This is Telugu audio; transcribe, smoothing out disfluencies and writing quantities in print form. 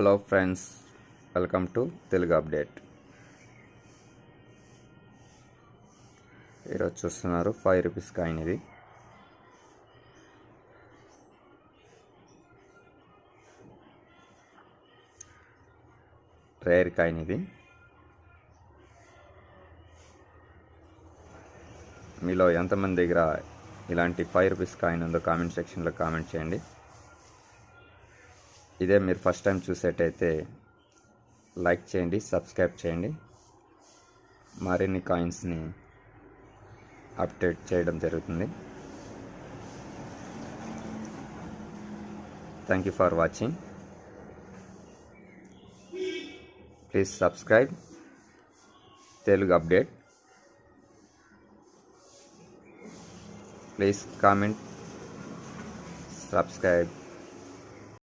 Hello friends, welcome to Telugu update. ఈరోజు చూస్తున్నారు 5 రూపీస్ కాయిన్. ఇది రేర్ కాయిన్. ఇది మీలో ఎంతమంది దగ్గర ఇలాంటి 5 రూపీస్ కాయిన్ ఉందో కామెంట్ సెక్షన్లో కామెంట్ చేయండి. ఇదే మీరు ఫస్ట్ టైం చూసేటైతే లైక్ చేయండి, సబ్స్క్రైబ్ చేయండి. మరిన్ని కాయిన్స్ని అప్డేట్ చేయడం జరుగుతుంది. Thank you for watching. Please subscribe Telugu update. Please comment, subscribe.